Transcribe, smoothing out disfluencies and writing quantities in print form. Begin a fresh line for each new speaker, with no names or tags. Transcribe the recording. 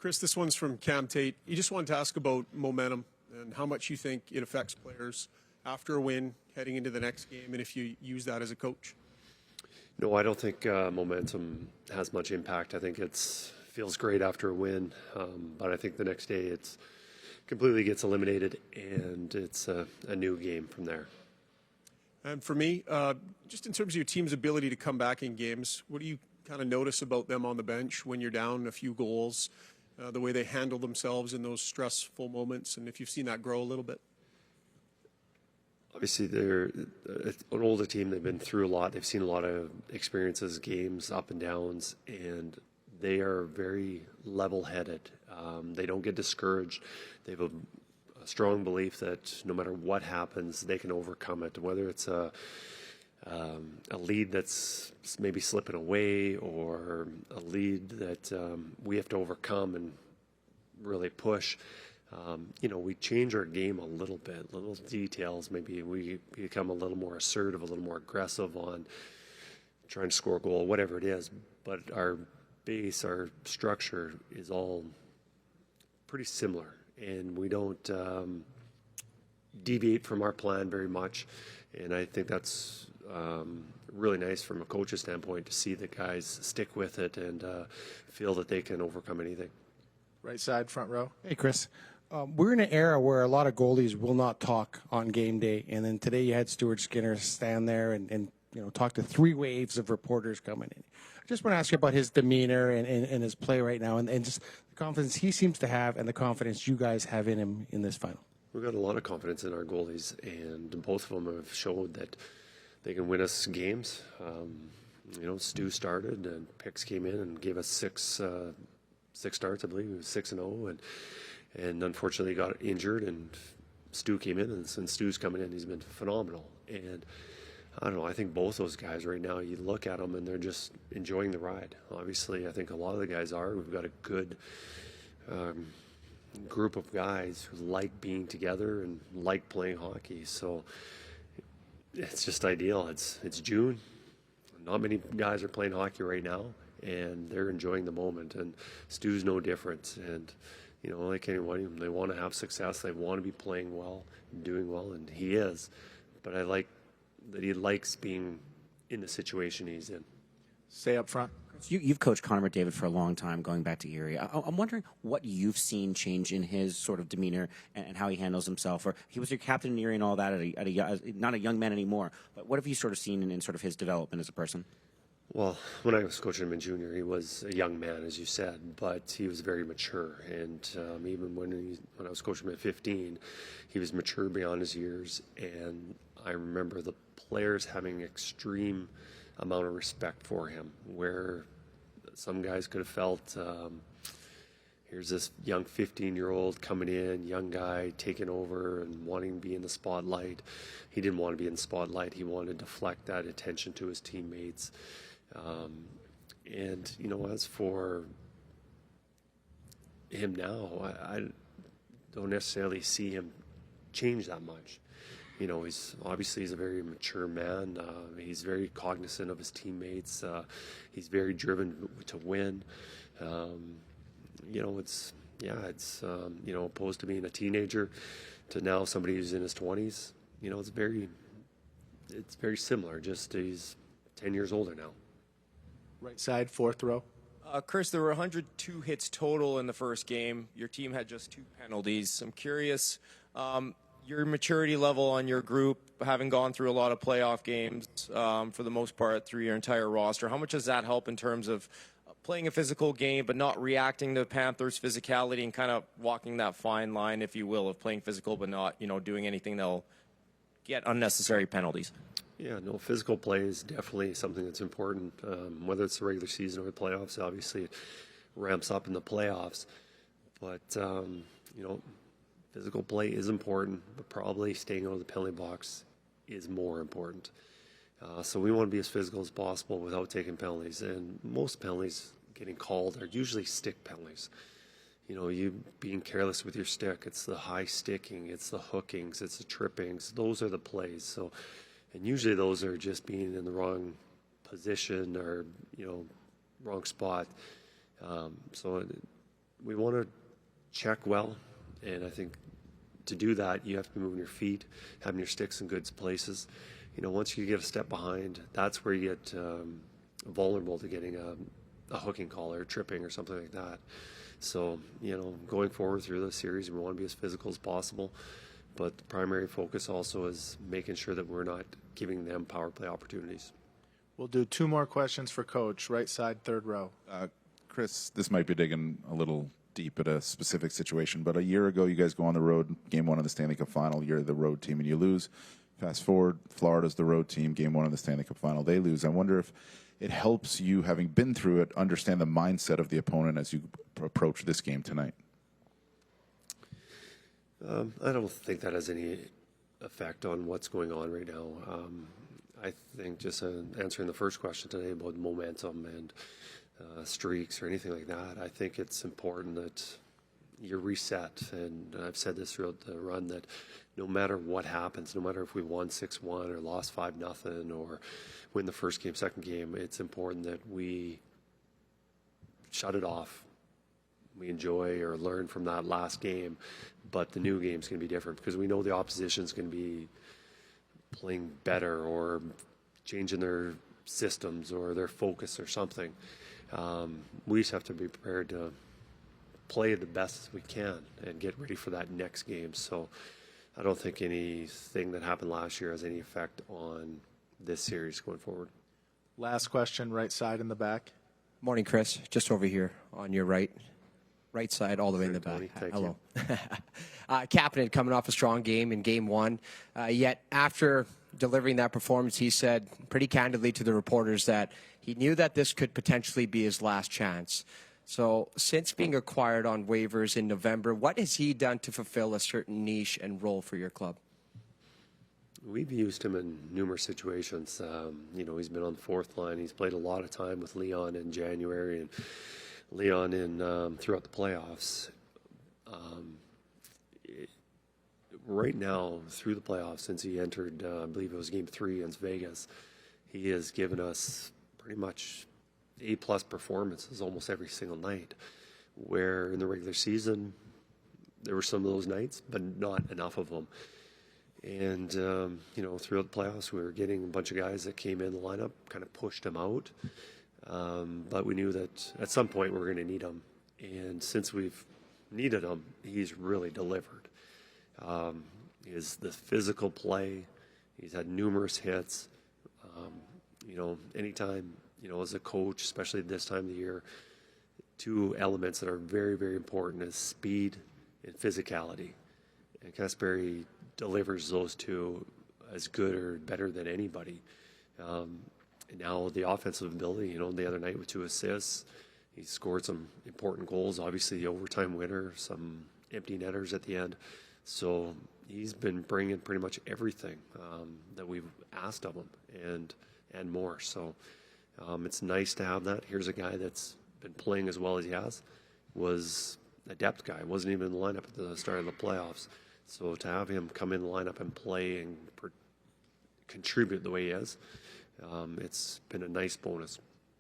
Kris, this one's from Cam Tate. You just wanted to ask about momentum and how much you think it affects players after a win heading into the next game, and if you use that as a coach.
No, I don't think momentum has much impact. I think it feels great after a win, but I think the next day it's completely gets eliminated, and it's a new game from there.
And for me, just in terms of your team's ability to come back in games, what do you kind of notice about them on the bench when you're down a few goals, the way they handle themselves in those stressful moments, and if you've seen that grow a little bit?
Obviously, they're an older team. They've been through a lot. They've seen a lot of experiences, games, up and downs, and they are very level-headed. They don't get discouraged. They have a strong belief that no matter what happens, they can overcome it, whether it's a lead that's maybe slipping away or a lead that we have to overcome and really push. We change our game a little bit, little details. Maybe we become a little more assertive, a little more aggressive on trying to score a goal, whatever it is. But our base, our structure is all pretty similar, and we don't deviate from our plan very much. And I think that's really nice from a coach's standpoint to see the guys stick with it and feel that they can overcome anything.
Right side, front row.
Hey, Kris. We're in an era where a lot of goalies will not talk on game day, and then today you had Stuart Skinner stand there and talk to 3 waves of reporters coming in. I just want to ask you about his demeanor and his play right now, and just the confidence he seems to have and the confidence you guys have in him in this final.
We've got a lot of confidence in our goalies, and both of them have showed that they can win us games. Stu started, and Pix came in and gave us six starts, I believe. It was 6-0, and unfortunately got injured, and Stu came in, and since Stu's coming in, he's been phenomenal. And I don't know, I think both those guys right now, you look at them and they're just enjoying the ride. Obviously, I think a lot of the guys are. We've got a good group of guys who like being together and like playing hockey. So it's just ideal. It's June. Not many guys are playing hockey right now, and they're enjoying the moment. And Stu's no different. And like anyone, they want to have success. They want to be playing well and doing well, and he is. But I like that he likes being in the situation he's in.
Stay up front.
You've coached Connor McDavid for a long time, going back to Erie. I'm wondering what you've seen change in his sort of demeanor and how he handles himself. Or he was your captain in Erie and all that, not a young man anymore. But what have you sort of seen in sort of his development as a person?
Well, when I was coaching him in junior, he was a young man, as you said, but he was very mature. And even when I was coaching him at 15, he was mature beyond his years. And I remember the players having extreme amount of respect for him, where some guys could have felt, here's this young 15-year-old coming in, young guy taking over and wanting to be in the spotlight. He didn't want to be in the spotlight. He wanted to deflect that attention to his teammates. As for him now, I don't necessarily see him change that much. He's a very mature man. He's very cognizant of his teammates. He's very driven to win. Opposed to being a teenager to now somebody who's in his 20s. It's very similar. Just he's 10 years older now.
Right side, fourth row.
Kris, there were 102 hits total in the first game. Your team had just 2 penalties. I'm curious, your maturity level on your group, having gone through a lot of playoff games for the most part through your entire roster, how much does that help in terms of playing a physical game but not reacting to Panthers' physicality and kind of walking that fine line, if you will, of playing physical but not, doing anything that'll get unnecessary penalties?
Yeah, no, physical play is definitely something that's important, whether it's the regular season or the playoffs. Obviously, it ramps up in the playoffs. But, physical play is important, but probably staying out of the penalty box is more important. So we want to be as physical as possible without taking penalties. And most penalties getting called are usually stick penalties. You being careless with your stick, it's the high sticking, it's the hookings, it's the trippings. Those are the plays. And usually those are just being in the wrong position or, wrong spot. So we want to check well, and I think to do that, you have to be moving your feet, having your sticks in good places. Once you get a step behind, that's where you get vulnerable to getting a hooking call or tripping or something like that. So, going forward through the series, we want to be as physical as possible, but the primary focus also is making sure that we're not giving them power play opportunities.
We'll do 2 more questions for Coach. Right side, third row.
Kris, this might be digging a little deep at a specific situation, but a year ago you guys go on the road, game 1 of the Stanley Cup Final, you're the road team and you lose. Fast forward, Florida's the road team, game 1 of the Stanley Cup Final, they lose. I wonder if it helps you, having been through it, understand the mindset of the opponent as you approach this game tonight.
I don't think that has any effect on what's going on right now. I think just answering the first question today about momentum and streaks or anything like that, I think it's important that you're reset. And I've said this throughout the run that no matter what happens, no matter if we won 6-1 or lost 5-0 or win the first game, second game, it's important that we shut it off. We enjoy or learn from that last game, but the new game's going to be different because we know the opposition's going to be playing better or changing their systems or their focus or something. We just have to be prepared to play the best as we can and get ready for that next game. So I don't think anything that happened last year has any effect on this series going forward.
Last question, right side in the back.
Morning, Kris. Just over here on your right side, all the way in the back.
Tony, thank
Hello. Kapanen coming off a strong game in game 1. Yet after delivering that performance, he said pretty candidly to the reporters that he knew that this could potentially be his last chance. So since being acquired on waivers in November, what has he done to fulfill a certain niche and role for your club?
We've used him in numerous situations. He's been on the fourth line. He's played a lot of time with Leon in January and Leon throughout the playoffs. Right now, through the playoffs, since he entered, I believe it was Game 3 against Vegas, he has given us pretty much A-plus performances almost every single night, where in the regular season, there were some of those nights, but not enough of them. And, throughout the playoffs, we were getting a bunch of guys that came in the lineup, kind of pushed him out. But we knew that at some point we were going to need him. And since we've needed him, he's really delivered. Is the physical play. He's had numerous hits. Anytime, as a coach, especially this time of the year, 2 elements that are very, very important is speed and physicality. And Kasperi delivers those 2 as good or better than anybody. And now the offensive ability, the other night with 2 assists, he scored some important goals, obviously the overtime winner, some empty netters at the end. So he's been bringing pretty much everything that we've asked of him and more. So it's nice to have that. Here's a guy that's been playing as well as he has, was a depth guy, wasn't even in the lineup at the start of the playoffs. So to have him come in the lineup and play and contribute the way he is, it's been a nice bonus.